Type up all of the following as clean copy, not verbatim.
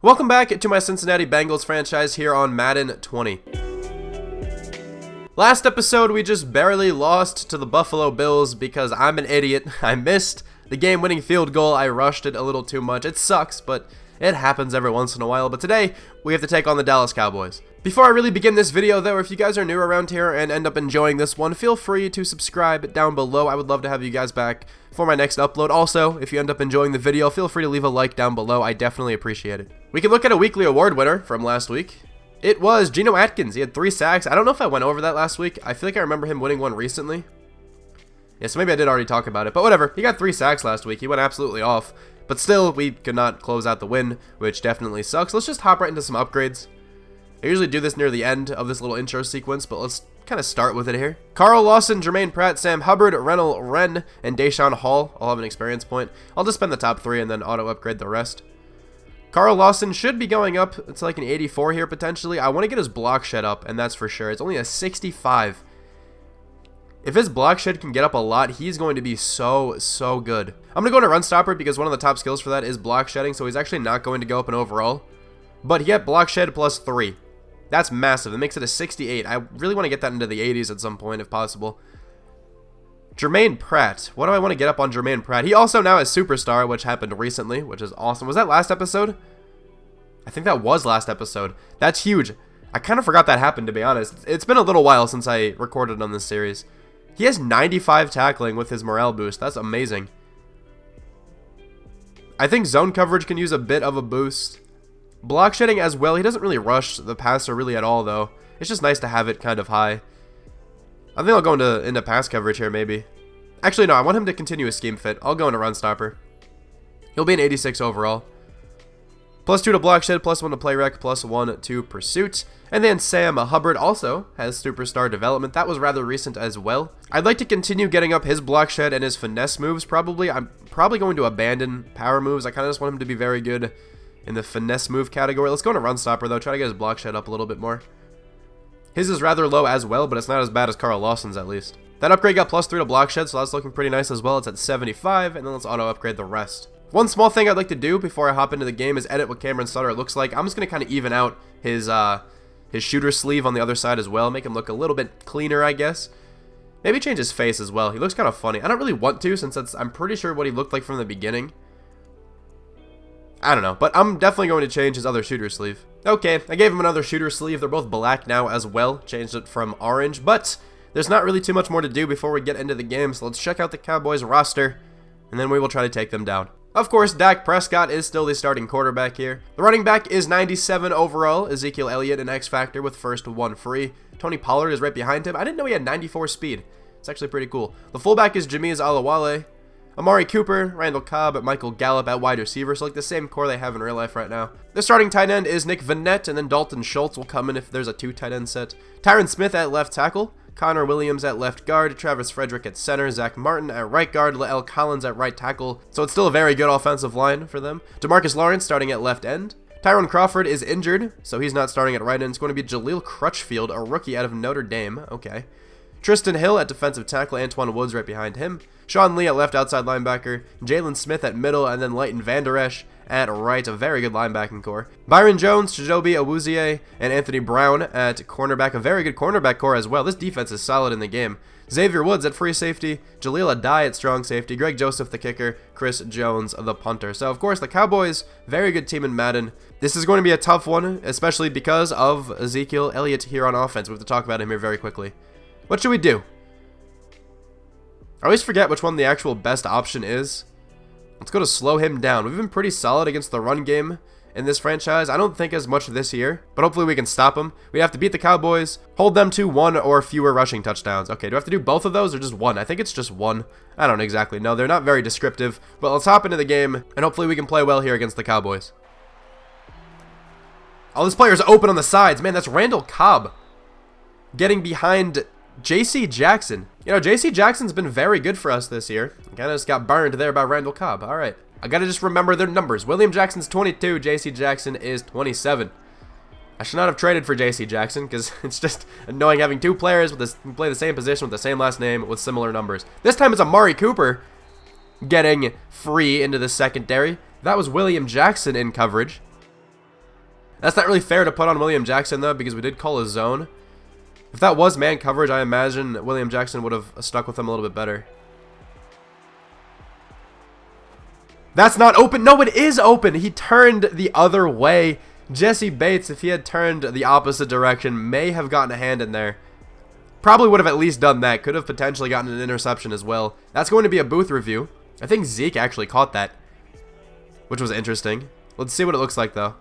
Welcome back to my Cincinnati Bengals franchise here on Madden 20. Last episode, we just barely lost to the Buffalo Bills because I'm an idiot. I missed the game-winning field goal. I rushed it a little too much. It sucks, but it happens every once in a while. But today, we have to take on the Dallas Cowboys. Before I really begin this video, though, if you guys are new around here and end up enjoying this one, feel free to subscribe down below. I would love to have you guys back for my next upload. Also, if you end up enjoying the video, feel free to leave a like down below. I definitely appreciate it. We can look at a weekly award winner from last week. It was Geno Atkins. He had 3 sacks. I don't know if I went over that last week. I feel like I remember him winning one recently. Yeah, so maybe I did already talk about it, but whatever. He got 3 sacks last week. He went absolutely off. But still, we could not close out the win, which definitely sucks. Let's just hop right into some upgrades. I usually do this near the end of this little intro sequence, but let's kind of start with it here. Carl Lawson, Jermaine Pratt, Sam Hubbard, Rennell Wren, and Deshaun Hall all have an experience point. I'll just spend the top 3 and then auto upgrade the rest. Carl Lawson should be going up. It's like an 84 here potentially. I want to get his block shed up, and that's for sure. It's only a 65. If his block shed can get up a lot, he's going to be so good. I'm going to go into run stopper because one of the top skills for that is block shedding, so he's actually not going to go up in overall. But he got block shed plus 3. That's massive. It makes it a 68. I really want to get that into the 80s at some point if possible. Jermaine Pratt. What do I want to get up on Jermaine Pratt? He also now has Superstar, which happened recently, which is awesome. Was that last episode? I think that was last episode. That's huge. I kind of forgot that happened, to be honest. It's been a little while since I recorded on this series. He has 95 tackling with his morale boost. That's amazing. I think zone coverage can use a bit of a boost. Block shedding as well. He doesn't really rush the passer really at all, though. It's just nice to have it kind of high. I think I'll go into pass coverage here, maybe. Actually, no, I want him to continue his scheme fit. I'll go into run stopper. He'll be an 86 overall. Plus 2 to block shed, plus 1 to play rec, plus 1 to pursuit. And then Sam Hubbard also has superstar development. That was rather recent as well. I'd like to continue getting up his block shed and his finesse moves, probably. I'm probably going to abandon power moves. I kind of just want him to be very good in the finesse move category. Let's go into run stopper, though. Try to get his block shed up a little bit more. His is rather low as well, but it's not as bad as Carl Lawson's at least. That upgrade got plus 3 to block shed, so that's looking pretty nice as well. It's at 75, and then let's auto upgrade the rest. One small thing I'd like to do before I hop into the game is edit what Cameron Sutter looks like. I'm just going to kind of even out his shooter sleeve on the other side as well. Make him look a little bit cleaner, I guess. Maybe change his face as well. He looks kind of funny. I don't really want to, since I'm pretty sure what he looked like from the beginning. I don't know, but I'm definitely going to change his other shooter sleeve. Okay, I gave him another shooter sleeve. They're both black now as well. Changed it from orange, but there's not really too much more to do before we get into the game, so let's check out the Cowboys roster, and then we will try to take them down. Of course, Dak Prescott is still the starting quarterback here. The running back is 97 overall. Ezekiel Elliott, an X Factor with first 1 free. Tony Pollard is right behind him. I didn't know he had 94 speed. It's actually pretty cool. The fullback is Jamiz Alawale. Amari Cooper, Randall Cobb, Michael Gallup at wide receiver, so like the same core they have in real life right now. The starting tight end is Nick Vannett, and then Dalton Schultz will come in if there's a 2 tight end set. Tyron Smith at left tackle, Connor Williams at left guard, Travis Frederick at center, Zach Martin at right guard, Lael Collins at right tackle, so it's still a very good offensive line for them. DeMarcus Lawrence starting at left end. Tyrone Crawford is injured, so he's not starting at right end. It's going to be Jaleel Crutchfield, a rookie out of Notre Dame. Okay. Tristan Hill at defensive tackle, Antoine Woods right behind him. Sean Lee at left outside linebacker, Jalen Smith at middle, and then Leighton Vander Esch at right. A very good linebacking core. Byron Jones, Chidobe Awuzie, and Anthony Brown at cornerback. A very good cornerback core as well. This defense is solid in the game. Xavier Woods at free safety, Jaleel Adai at strong safety, Greg Joseph the kicker, Chris Jones the punter. So of course the Cowboys, very good team in Madden. This is going to be a tough one, especially because of Ezekiel Elliott here on offense. We have to talk about him here very quickly. What should we do? I always forget which one the actual best option is. Let's go to slow him down. We've been pretty solid against the run game in this franchise. I don't think as much this year, but hopefully we can stop them. We have to beat the Cowboys, hold them to 1 or fewer rushing touchdowns. Okay, do I have to do both of those or just 1? I think it's just 1. I don't exactly know. They're not very descriptive, but let's hop into the game, and hopefully we can play well here against the Cowboys. Oh, this player's open on the sides. Man, that's Randall Cobb getting behind J.C. Jackson. You know, J.C. Jackson's been very good for us this year. Kind of just got burned there by Randall Cobb. All right. I got to just remember their numbers. William Jackson's 22. J.C. Jackson is 27. I should not have traded for J.C. Jackson because it's just annoying having 2 players with who play the same position with the same last name with similar numbers. This time it's Amari Cooper getting free into the secondary. That was William Jackson in coverage. That's not really fair to put on William Jackson, though, because we did call a zone. If that was man coverage, I imagine William Jackson would have stuck with him a little bit better. That's not open. No, it is open. He turned the other way. Jesse Bates, if he had turned the opposite direction, may have gotten a hand in there. Probably would have at least done that. Could have potentially gotten an interception as well. That's going to be a booth review. I think Zeke actually caught that, which was interesting. Let's see what it looks like, though.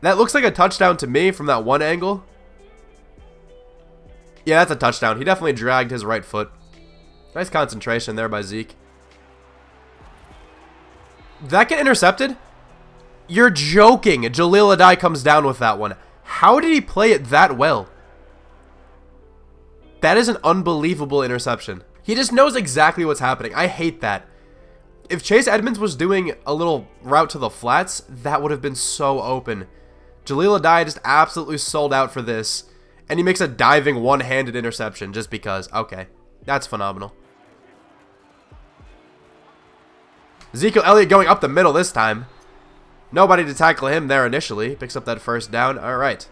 That looks like a touchdown to me from that one angle. Yeah, that's a touchdown. He definitely dragged his right foot. Nice concentration there by Zeke. Did that get intercepted? You're joking. Jaleel Adai comes down with that one. How did he play it that well? That is an unbelievable interception. He just knows exactly what's happening. I hate that. If Chase Edmonds was doing a little route to the flats, that would have been so open. Jaleel Adai just absolutely sold out for this. And he makes a diving one-handed interception just because. Okay, that's phenomenal. Ezekiel Elliott going up the middle this time. Nobody to tackle him there initially. Picks up that first down. All right.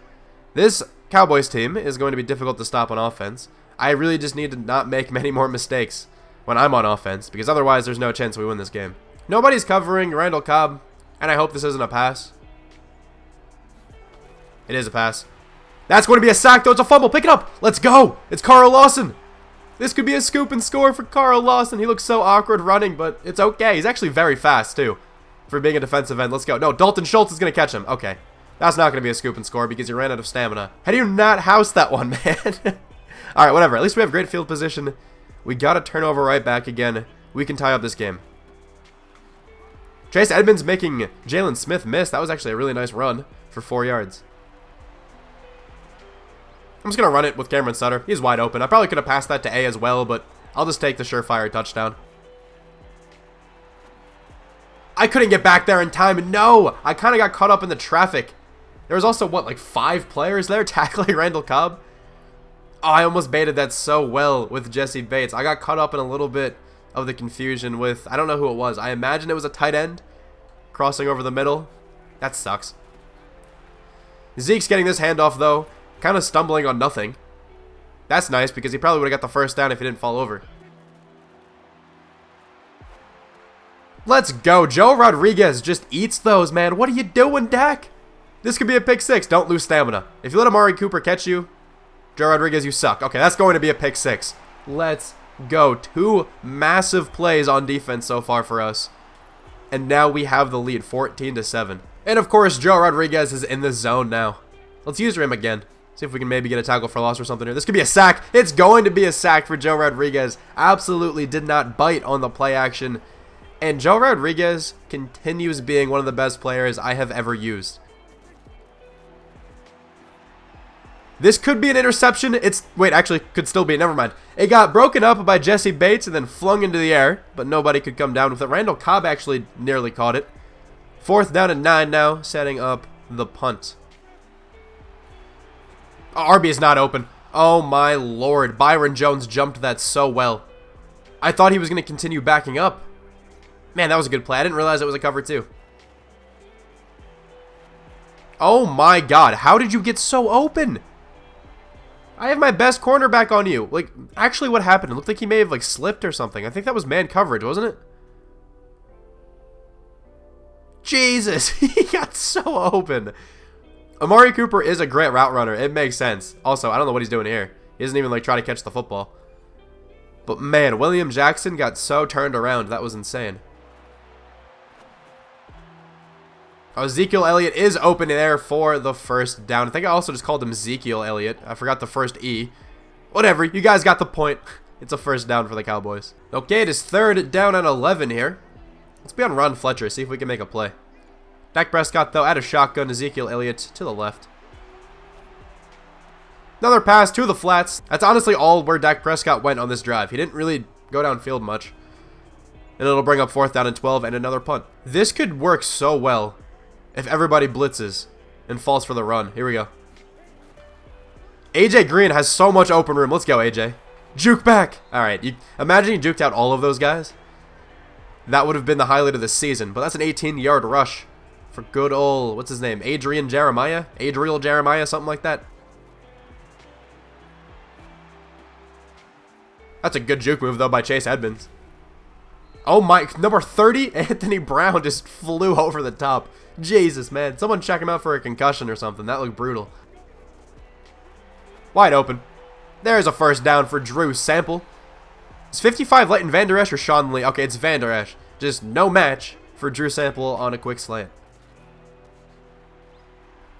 This Cowboys team is going to be difficult to stop on offense. I really just need to not make many more mistakes when I'm on offense, because otherwise there's no chance we win this game. Nobody's covering Randall Cobb, and I hope this isn't a pass. It is a pass. That's going to be a sack, though. It's a fumble. Pick it up. Let's go. It's Carl Lawson. This could be a scoop and score for Carl Lawson. He looks so awkward running, but it's okay. He's actually very fast, too, for being a defensive end. Let's go. No, Dalton Schultz is going to catch him. Okay. That's not going to be a scoop and score because he ran out of stamina. How do you not house that one, man? All right, whatever. At least we have great field position. We got a turnover right back again. We can tie up this game. Chase Edmonds making Jalen Smith miss. That was actually a really nice run for 4 yards. I'm just going to run it with Cameron Sutter. He's wide open. I probably could have passed that to A as well, but I'll just take the surefire touchdown. I couldn't get back there in time. No, I kind of got caught up in the traffic. There was also, what, like 5 players there tackling Randall Cobb? Oh, I almost baited that so well with Jesse Bates. I got caught up in a little bit of the confusion with, I don't know who it was. I imagine it was a tight end crossing over the middle. That sucks. Zeke's getting this handoff, though. Kind of stumbling on nothing. That's nice because he probably would have got the first down if he didn't fall over. Let's go. Joe Rodriguez just eats those, man. What are you doing, Dak? This could be a pick 6. Don't lose stamina. If you let Amari Cooper catch you, Joe Rodriguez, you suck. Okay, that's going to be a pick 6. Let's go. 2 massive plays on defense so far for us. And now we have the lead, 14-7. And of course, Joe Rodriguez is in the zone now. Let's use him again. See if we can maybe get a tackle for loss or something here. This could be a sack. It's going to be a sack for Joe Rodriguez. Absolutely did not bite on the play action. And Joe Rodriguez continues being one of the best players I have ever used. This could be an interception. Wait, actually, could still be. Never mind. It got broken up by Jesse Bates and then flung into the air, but nobody could come down with it. Randall Cobb actually nearly caught it. 4th down and 9 now, setting up the punt. Oh, RB is not open. Oh my lord. Byron Jones jumped that so well. I thought he was going to continue backing up. Man, that was a good play. I didn't realize it was a cover too. Oh my god. How did you get so open? I have my best cornerback on you. Like, actually what happened? It looked like he may have like slipped or something. I think that was man coverage, wasn't it? Jesus. He got so open. Amari Cooper is a great route runner. It makes sense. Also, I don't know what he's doing here. He doesn't even like try to catch the football. But man, William Jackson got so turned around. That was insane. Oh, Ezekiel Elliott is open there for the first down. I think I also just called him Ezekiel Elliott. I forgot the first E. Whatever. You guys got the point. It's a first down for the Cowboys. Okay, it is 3rd down and 11 here. Let's be on Ron Fletcher. See if we can make a play. Dak Prescott, though, at a shotgun. Ezekiel Elliott to the left. Another pass to the flats. That's honestly all where Dak Prescott went on this drive. He didn't really go downfield much. And it'll bring up 4th down and 12 and another punt. This could work so well if everybody blitzes and falls for the run. Here we go. AJ Green has so much open room. Let's go, AJ. Juke back. All right. Imagine you juked out all of those guys. That would have been the highlight of the season. But that's an 18-yard rush for good old, what's his name? Adriel Jeremiah, something like that. That's a good juke move, though, by Chase Edmonds. Oh my, number 30, Anthony Brown just flew over the top. Jesus, man. Someone check him out for a concussion or something. That looked brutal. Wide open. There's a first down for Drew Sample. Is 55 Leighton Vander Esch or Sean Lee? Okay, it's Vander Esch. Just no match for Drew Sample on a quick slant.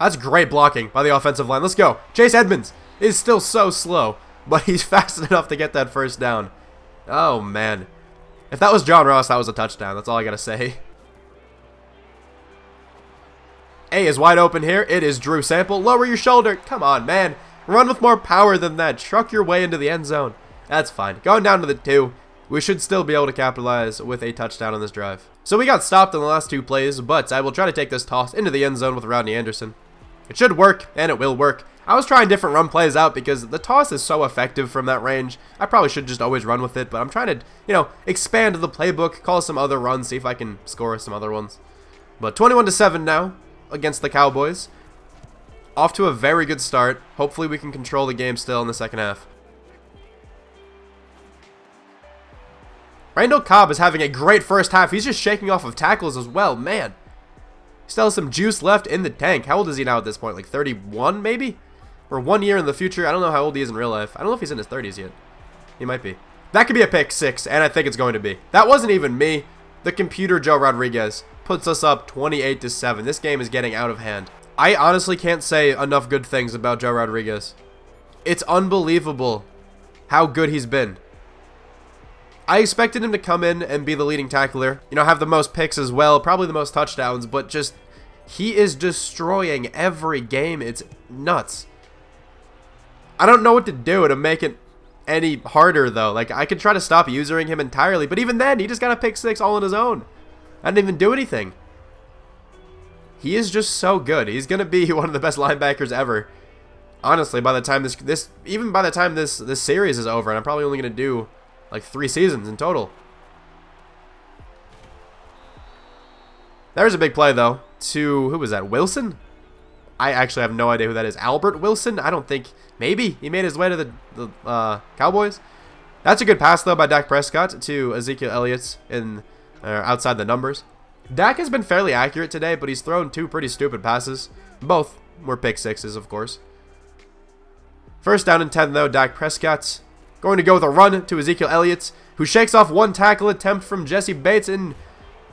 That's great blocking by the offensive line. Let's go. Chase Edmonds is still so slow, but he's fast enough to get that first down. Oh, man. If that was John Ross, that was a touchdown. That's all I got to say. A is wide open here. It is Drew Sample. Lower your shoulder. Come on, man. Run with more power than that. Truck your way into the end zone. That's fine. Going down to the 2. We should still be able to capitalize with a touchdown on this drive. So we got stopped in the last 2 plays, but I will try to take this toss into the end zone with Rodney Anderson. It should work, and it will work. I was trying different run plays out because the toss is so effective from that range. I probably should just always run with it, but I'm trying to, expand the playbook, call some other runs, see if I can score some other ones. But 21-7 now against the Cowboys. Off to a very good start. Hopefully we can control the game still in the second half. Randall Cobb is having a great first half. He's just shaking off of tackles as well. Man, he still has some juice left in the tank. How old is he now at this point? Like 31 maybe? Or 1 year in the future. I don't know how old he is in real life. I don't know if he's in his 30s yet. He might be. That could be a pick 6, and I think it's going to be. That wasn't even me. The computer Joe Rodriguez puts us up 28-7. This game is getting out of hand. I honestly can't say enough good things about Joe Rodriguez. It's unbelievable how good he's been. I expected him to come in and be the leading tackler. Have the most picks as well. Probably the most touchdowns, but just he is destroying every game. It's nuts. I don't know what to do to make it any harder, though. Like, I could try to stop using him entirely, but even then, he just got a pick 6 all on his own. I didn't even do anything. He is just so good. He's going to be one of the best linebackers ever. Honestly, by the time this series is over, and I'm probably only going to do like 3 seasons in total. There's a big play, though, to, who was that, Wilson? I actually have no idea who that is. Albert Wilson? I don't think. Maybe he made his way to the Cowboys. That's a good pass, though, by Dak Prescott to Ezekiel Elliott outside the numbers. Dak has been fairly accurate today, but he's thrown 2 pretty stupid passes. Both were pick 6s, of course. First down and 10, though. Dak Prescott going to go with a run to Ezekiel Elliott, who shakes off 1 tackle attempt from Jesse Bates. In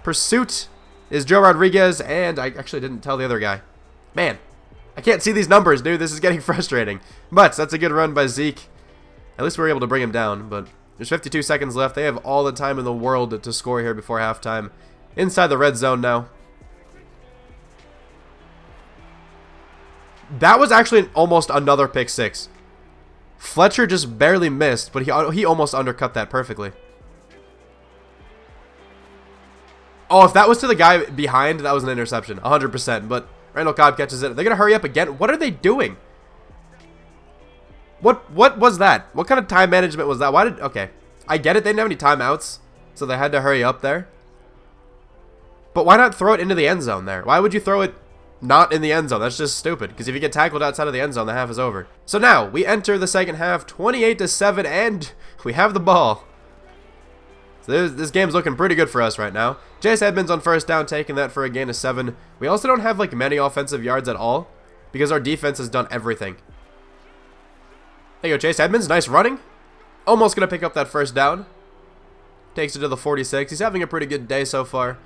pursuit is Joe Rodriguez, and I actually didn't tell the other guy. Man, I can't see these numbers, dude. This is getting frustrating. But that's a good run by Zeke. At least we were able to bring him down, but there's 52 seconds left. They have all the time in the world to score here before halftime. Inside the red zone now. That was actually almost another pick 6. Fletcher just barely missed, but he almost undercut that perfectly. Oh, if that was to the guy behind, that was an interception, 100%. But Randall Cobb catches it. They're going to hurry up again. What are they doing? What was that? What kind of time management was that? Okay, I get it. They didn't have any timeouts, so they had to hurry up there. But why not throw it into the end zone there? Why would you throw it not in the end zone? That's just stupid, because if you get tackled outside of the end zone, the half is over. So now, we enter the second half, 28-7, and we have the ball. So this game's looking pretty good for us right now. Chase Edmonds on first down, taking that for a gain of 7. We also don't have like many offensive yards at all, because our defense has done everything. There you go, Chase Edmonds, nice running. Almost going to pick up that first down. Takes it to the 46. He's having a pretty good day so far.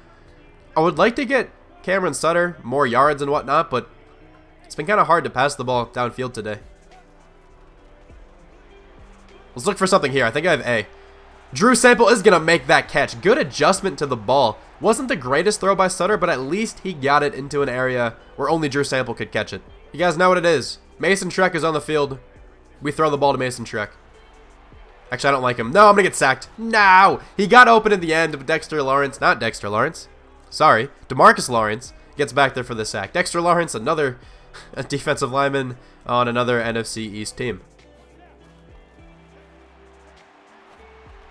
I would like to get Cameron Sutter more yards and whatnot, but it's been kind of hard to pass the ball downfield today. Let's look for something here. I think I have A. Drew Sample is going to make that catch. Good adjustment to the ball. Wasn't the greatest throw by Sutter, but at least he got it into an area where only Drew Sample could catch it. You guys know what it is. Mason Trek is on the field. We throw the ball to Mason Trek. Actually, I don't like him. No, I'm going to get sacked. No! He got open at the end, but DeMarcus Lawrence gets back there for the sack. Dexter Lawrence, another defensive lineman on another NFC East team.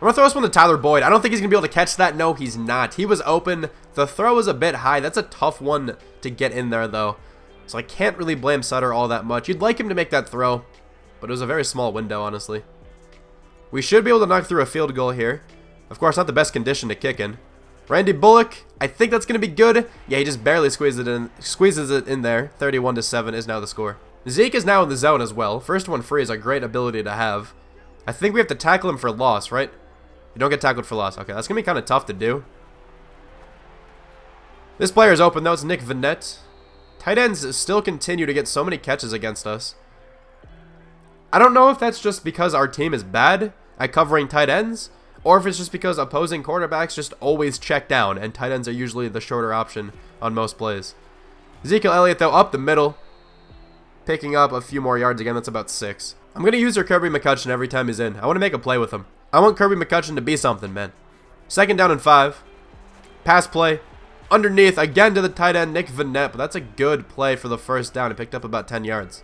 I'm going to throw this one to Tyler Boyd. I don't think he's going to be able to catch that. No, he's not. He was open. The throw was a bit high. That's a tough one to get in there, though. So I can't really blame Sutter all that much. You'd like him to make that throw, but it was a very small window, honestly. We should be able to knock through a field goal here. Of course, not the best condition to kick in. Randy Bullock, I think that's going to be good. Yeah, he just barely squeezes it in there. 31-7 is now the score. Zeke is now in the zone as well. First one free is a great ability to have. I think we have to tackle him for loss, right? You don't get tackled for loss. Okay, that's going to be kind of tough to do. This player is open, though. It's Nick Vanette. Tight ends still continue to get so many catches against us. I don't know if that's just because our team is bad at covering tight ends, or if it's just because opposing quarterbacks just always check down, and tight ends are usually the shorter option on most plays. Ezekiel Elliott, though, up the middle, picking up a few more yards again. That's about 6. I'm going to use Kirby McCutcheon every time he's in. I want to make a play with him. I want Kirby McCutcheon to be something, man. 2nd down and 5. Pass play. Underneath, again to the tight end, Nick Vanette, but that's a good play for the first down. It picked up about 10 yards.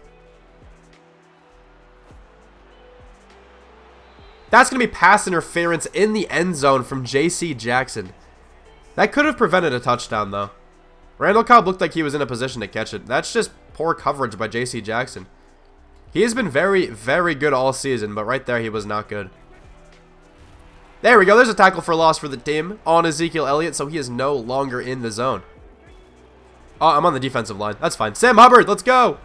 That's going to be pass interference in the end zone from J.C. Jackson. That could have prevented a touchdown, though. Randall Cobb looked like he was in a position to catch it. That's just poor coverage by J.C. Jackson. He has been very, very good all season, but right there he was not good. There we go. There's a tackle for loss for the team on Ezekiel Elliott, so he is no longer in the zone. Oh, I'm on the defensive line. That's fine. Sam Hubbard, let's go.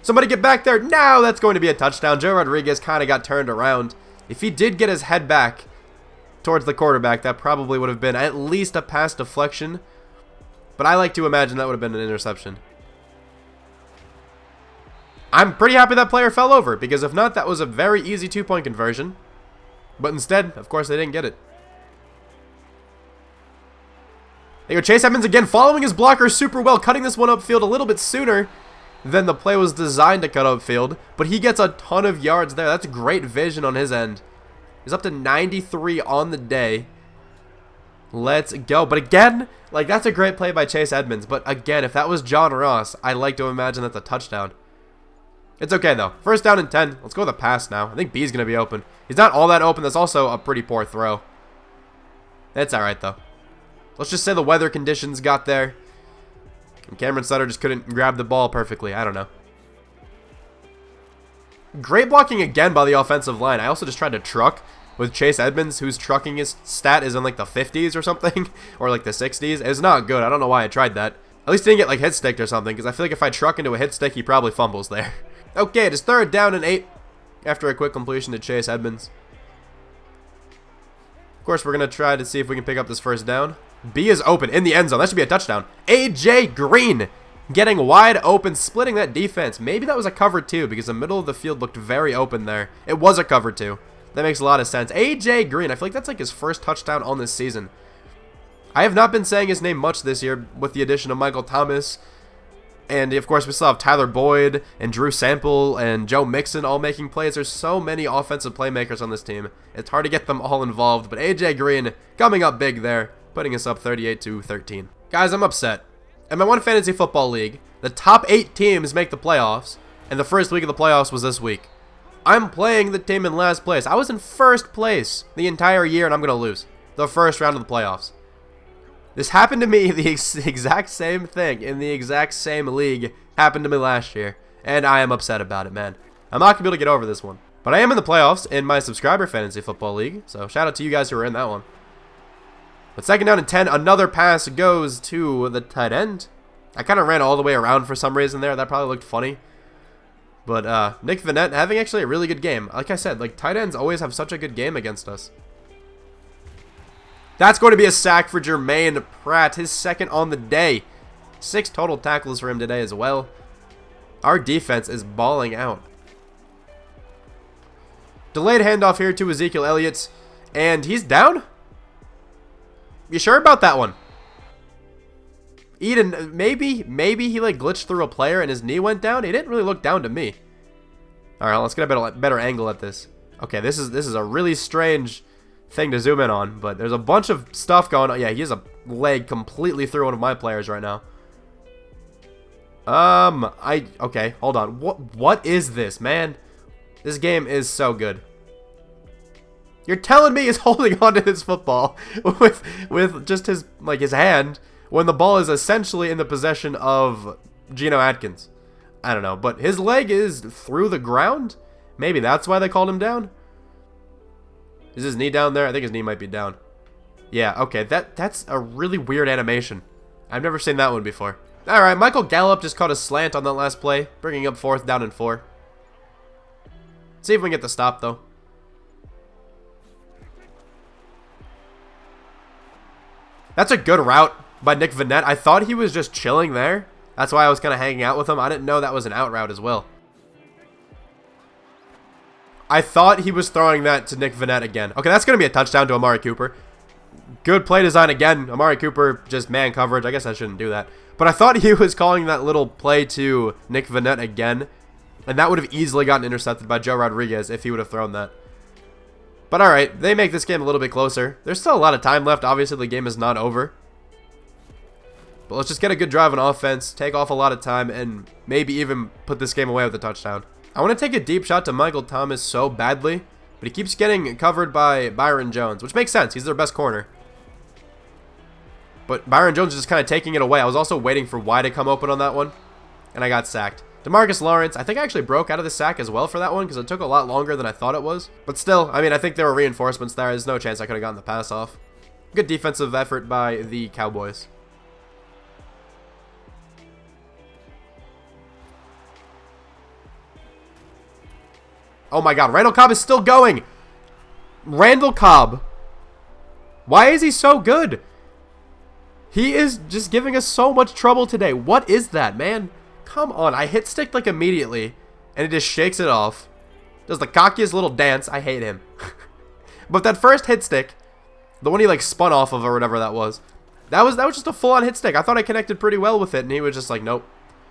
Somebody get back there. Now that's going to be a touchdown. Joe Rodriguez kind of got turned around. If he did get his head back towards the quarterback, that probably would have been at least a pass deflection. But I like to imagine that would have been an interception. I'm pretty happy that player fell over, because if not, that was a very easy 2-point conversion. But instead, of course, they didn't get it. There you go, Chase Edmonds again, following his blocker super well, cutting this one upfield a little bit sooner than the play was designed to cut upfield. But he gets a ton of yards there. That's great vision on his end. He's up to 93 on the day. Let's go. But again, like, that's a great play by Chase Edmonds. But again, if that was John Ross, I like to imagine that's a touchdown. It's okay, though. 1st down and 10. Let's go with a pass now. I think B's going to be open. He's not all that open. That's also a pretty poor throw. It's all right, though. Let's just say the weather conditions got there. And Cameron Sutter just couldn't grab the ball perfectly. I don't know. Great blocking again by the offensive line. I also just tried to truck with Chase Edmonds, whose trucking his stat is in like the 50s or something. Or like the 60s. It's not good. I don't know why I tried that. At least he didn't get like hit sticked or something, because I feel like if I truck into a hit stick, he probably fumbles there. Okay, it is 3rd down and 8 after a quick completion to Chase Edmonds. Of course, we're going to try to see if we can pick up this 1st down. B is open in the end zone. That should be a touchdown. A.J. Green getting wide open, splitting that defense. Maybe that was a cover 2, because the middle of the field looked very open there. It was a cover 2. That makes a lot of sense. A.J. Green, I feel like that's like his 1st touchdown on this season. I have not been saying his name much this year with the addition of Michael Thomas. And, of course, we still have Tyler Boyd and Drew Sample and Joe Mixon all making plays. There's so many offensive playmakers on this team. It's hard to get them all involved. But A.J. Green coming up big there, putting us up 38-13. Guys, I'm upset. In my one fantasy football league, the top 8 teams make the playoffs, and the first week of the playoffs was this week. I'm playing the team in last place. I was in 1st place the entire year, and I'm going to lose the 1st round of the playoffs. This happened to me, the exact same thing in the exact same league happened to me last year, and I am upset about it, man. I'm not going to be able to get over this one. But I am in the playoffs in my subscriber fantasy football league, so shout out to you guys who are in that one. But 2nd down and 10, another pass goes to the tight end. I kind of ran all the way around for some reason there. That probably looked funny. But Nick Vanette having actually a really good game. Like I said, like, tight ends always have such a good game against us. That's going to be a sack for Jermaine Pratt, his 2nd on the day. 6 total tackles for him today as well. Our defense is balling out. Delayed handoff here to Ezekiel Elliott, and he's down? You sure about that one? Eden, maybe he like glitched through a player and his knee went down? He didn't really look down to me. Alright, let's get a better angle at this. Okay, this is a really strange thing to zoom in on, but there's a bunch of stuff going on. Yeah, he has a leg completely through one of my players right now. Okay, hold on. What is this, man? This game is so good. You're telling me he's holding on to this football with just his hand when the ball is essentially in the possession of Geno Atkins. I don't know, but his leg is through the ground? Maybe that's why they called him down? Is his knee down there? I think his knee might be down. Yeah, okay, that's a really weird animation. I've never seen that one before. Alright, Michael Gallup just caught a slant on that last play, bringing up 4th down and 4. See if we can get the stop, though. That's a good route by Nick Vannett. I thought he was just chilling there. That's why I was kind of hanging out with him. I didn't know that was an out route as well. I thought he was throwing that to Nick Vannett again. Okay, that's going to be a touchdown to Amari Cooper. Good play design again. Amari Cooper just man coverage. I guess I shouldn't do that. But I thought he was calling that little play to Nick Vannett again. And that would have easily gotten intercepted by Joe Rodriguez if he would have thrown that. But alright, they make this game a little bit closer. There's still a lot of time left. Obviously, the game is not over. But let's just get a good drive on offense, take off a lot of time, and maybe even put this game away with a touchdown. I want to take a deep shot to Michael Thomas so badly, but he keeps getting covered by Byron Jones, which makes sense. He's their best corner. But Byron Jones is just kind of taking it away. I was also waiting for Y to come open on that one, and I got sacked. DeMarcus Lawrence, I think I actually broke out of the sack as well for that one because it took a lot longer than I thought it was. But still, I mean, I think there were reinforcements there. There's no chance I could have gotten the pass off. Good defensive effort by the Cowboys. Oh my god, Randall Cobb is still going. Randall Cobb. Why is he so good? He is just giving us so much trouble today. What is that, man? Come on. I hit stick like immediately, and it just shakes it off. Does the cockiest little dance. I hate him. But that first hit stick, the one he like spun off of or whatever that was just a full-on hit stick. I thought I connected pretty well with it, and he was just like, nope.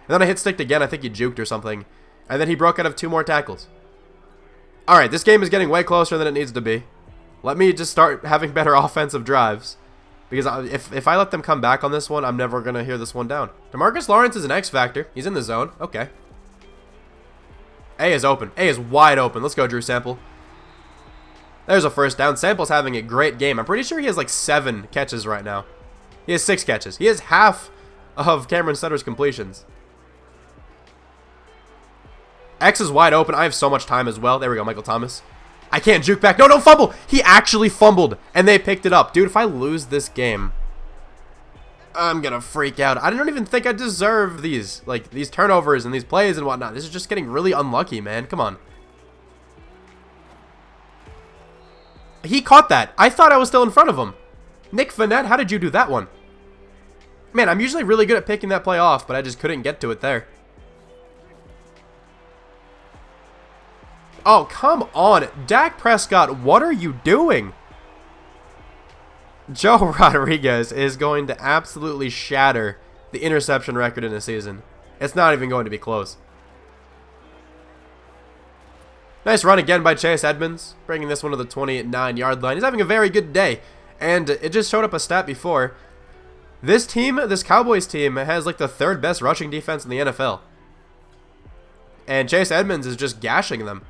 And then I hit sticked again. I think he juked or something. And then he broke out of 2 more tackles. Alright, this game is getting way closer than it needs to be. Let me just start having better offensive drives. Because if I let them come back on this one, I'm never going to hear this one down. DeMarcus Lawrence is an X factor. He's in the zone. Okay. A is open. A is wide open. Let's go, Drew Sample. There's a first down. Sample's having a great game. I'm pretty sure he has like 7 catches right now. He has 6 catches. He has half of Cameron Sutter's completions. X is wide open. I have so much time as well. There we go, Michael Thomas. I can't juke back. No, don't fumble. He actually fumbled, and they picked it up. Dude, if I lose this game, I'm going to freak out. I don't even think I deserve these turnovers and these plays and whatnot. This is just getting really unlucky, man. Come on. He caught that. I thought I was still in front of him. Nick Vannett, how did you do that one? Man, I'm usually really good at picking that play off, but I just couldn't get to it there. Oh, come on. Dak Prescott, what are you doing? Joe Rodriguez is going to absolutely shatter the interception record in a season. It's not even going to be close. Nice run again by Chase Edmonds, bringing this one to the 29-yard line. He's having a very good day, and it just showed up a stat before. This Cowboys team, has like the 3rd best rushing defense in the NFL. And Chase Edmonds is just gashing them.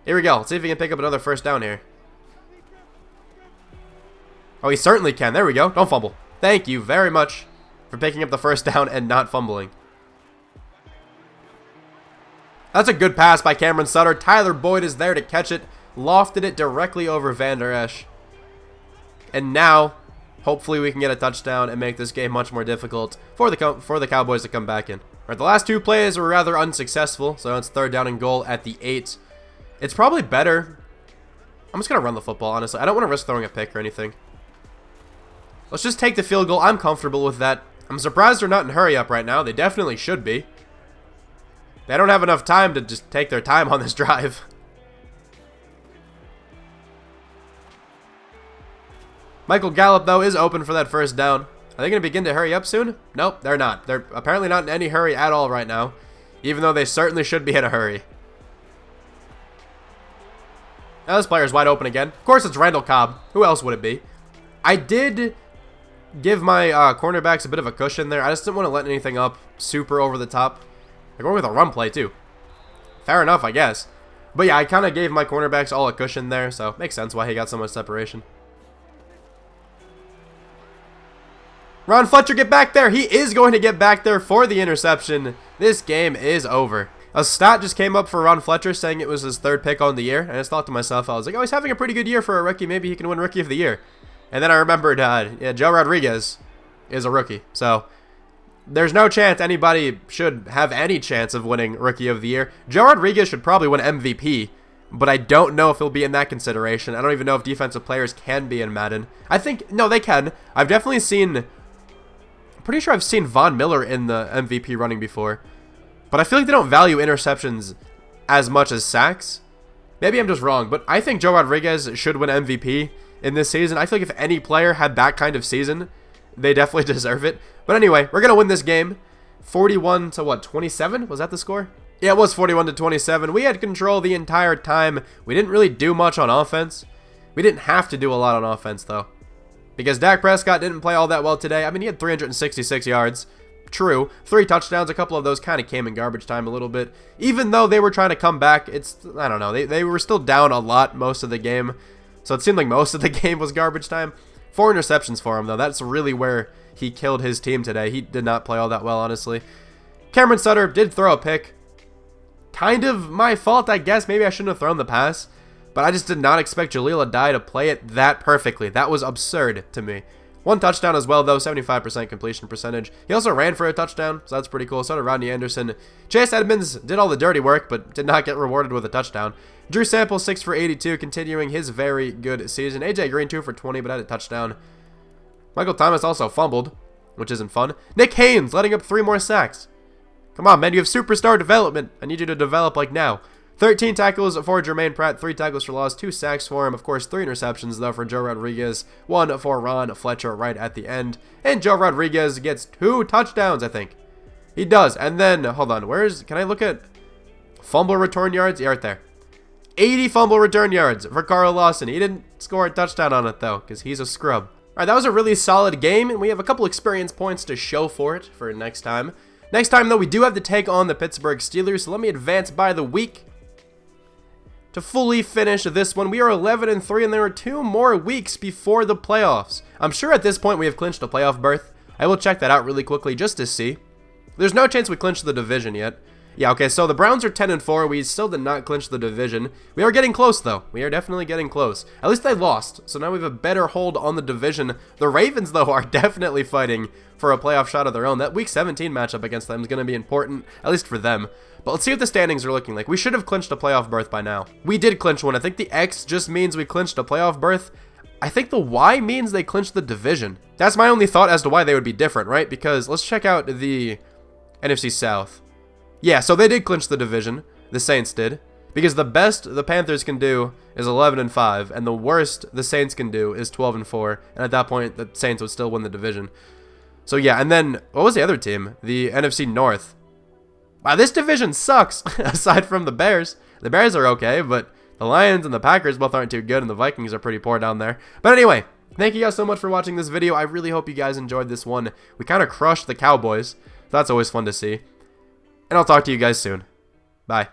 Here we go. Let's see if he can pick up another first down here. Oh, he certainly can. There we go. Don't fumble. Thank you very much for picking up the first down and not fumbling. That's a good pass by Cameron Sutter. Tyler Boyd is there to catch it. Lofted it directly over Van Der Esch. And now, hopefully we can get a touchdown and make this game much more difficult for the Cowboys to come back in. All right, the last 2 plays were rather unsuccessful, so it's 3rd down and goal at the 8. It's probably better. I'm just going to run the football, honestly. I don't want to risk throwing a pick or anything. Let's just take the field goal. I'm comfortable with that. I'm surprised they're not in hurry up right now. They definitely should be. They don't have enough time to just take their time on this drive. Michael Gallup, though, is open for that first down. Are they going to begin to hurry up soon? Nope, they're not. They're apparently not in any hurry at all right now, even though they certainly should be in a hurry. Now this player's wide open again. Of course, it's Randall Cobb. Who else would it be? I did give my cornerbacks a bit of a cushion there. I just didn't want to let anything up super over the top. They're going with a run play, too. Fair enough, I guess. But yeah, I kind of gave my cornerbacks all a cushion there, so makes sense why he got so much separation. Ron Fletcher, get back there. He is going to get back there for the interception. This game is over. A stat just came up for Ron Fletcher saying it was his 3rd pick on the year. And I just thought to myself, I was like, oh, he's having a pretty good year for a rookie. Maybe he can win Rookie of the Year. And then I remembered, yeah, Joe Rodriguez is a rookie. So there's no chance anybody should have any chance of winning Rookie of the Year. Joe Rodriguez should probably win MVP. But I don't know if he'll be in that consideration. I don't even know if defensive players can be in Madden. I think, no, they can. I've definitely seen... Pretty sure I've seen Von Miller in the MVP running before. But I feel like they don't value interceptions as much as sacks. Maybe I'm just wrong, but I think Joe Rodriguez should win MVP in this season. I feel like if any player had that kind of season, they definitely deserve it. But anyway, we're going to win this game. 41 to what, 27? Was that the score? Yeah, it was 41 to 27. We had control the entire time. We didn't really do much on offense. We didn't have to do a lot on offense, though. Because Dak Prescott didn't play all that well today. I mean, he had 366 yards. True. 3 touchdowns. A couple of those kind of came in garbage time a little bit. Even though they were trying to come back, I don't know. They were still down a lot most of the game. So it seemed like most of the game was garbage time. 4 interceptions for him, though. That's really where he killed his team today. He did not play all that well, honestly. Cameron Sutter did throw a pick. Kind of my fault, I guess. Maybe I shouldn't have thrown the pass. But I just did not expect Jaleel Addae to play it that perfectly. That was absurd to me. 1 touchdown as well, though. 75% completion percentage. He also ran for a touchdown, so that's pretty cool. So did Rodney Anderson. Chase Edmonds did all the dirty work, but did not get rewarded with a touchdown. Drew Sample, 6 for 82, continuing his very good season. AJ Green, 2 for 20, but had a touchdown. Michael Thomas also fumbled, which isn't fun. Nick Haynes, letting up 3 more sacks. Come on, man. You have superstar development. I need you to develop like now. 13 tackles for Jermaine Pratt, 3 tackles for loss, 2 sacks for him. Of course, 3 interceptions, though, for Joe Rodriguez, 1 for Ron Fletcher right at the end. And Joe Rodriguez gets 2 touchdowns, I think. He does. And then, hold on, can I look at fumble return yards? Yeah, right there. 80 fumble return yards for Carl Lawson. He didn't score a touchdown on it, though, because he's a scrub. All right, that was a really solid game, and we have a couple experience points to show for it for next time. Next time, though, we do have to take on the Pittsburgh Steelers, so let me advance by the week. To fully finish this one, we are 11-3, and there are 2 more weeks before the playoffs. I'm sure at this point we have clinched a playoff berth. I will check that out really quickly just to see. There's no chance we clinch the division yet. Yeah, okay, so the Browns are 10-4. We still did not clinch the division. We are getting close, though. We are definitely getting close. At least they lost, so now we have a better hold on the division. The Ravens, though, are definitely fighting for a playoff shot of their own. That Week 17 matchup against them is going to be important, at least for them. But let's see what the standings are looking like. We should have clinched a playoff berth by now. We did clinch one. I think the X just means we clinched a playoff berth. I think the Y means they clinched the division. That's my only thought as to why they would be different, right? Because let's check out the NFC South. Yeah, so they did clinch the division. The Saints did. Because the best the Panthers can do is 11-5, and the worst the Saints can do is 12-4. And at that point, the Saints would still win the division. So yeah, and then, what was the other team? The NFC North. Wow, this division sucks, aside from the Bears. The Bears are okay, but the Lions and the Packers both aren't too good, and the Vikings are pretty poor down there. But anyway, thank you guys so much for watching this video. I really hope you guys enjoyed this one. We kind of crushed the Cowboys, so that's always fun to see. And I'll talk to you guys soon. Bye.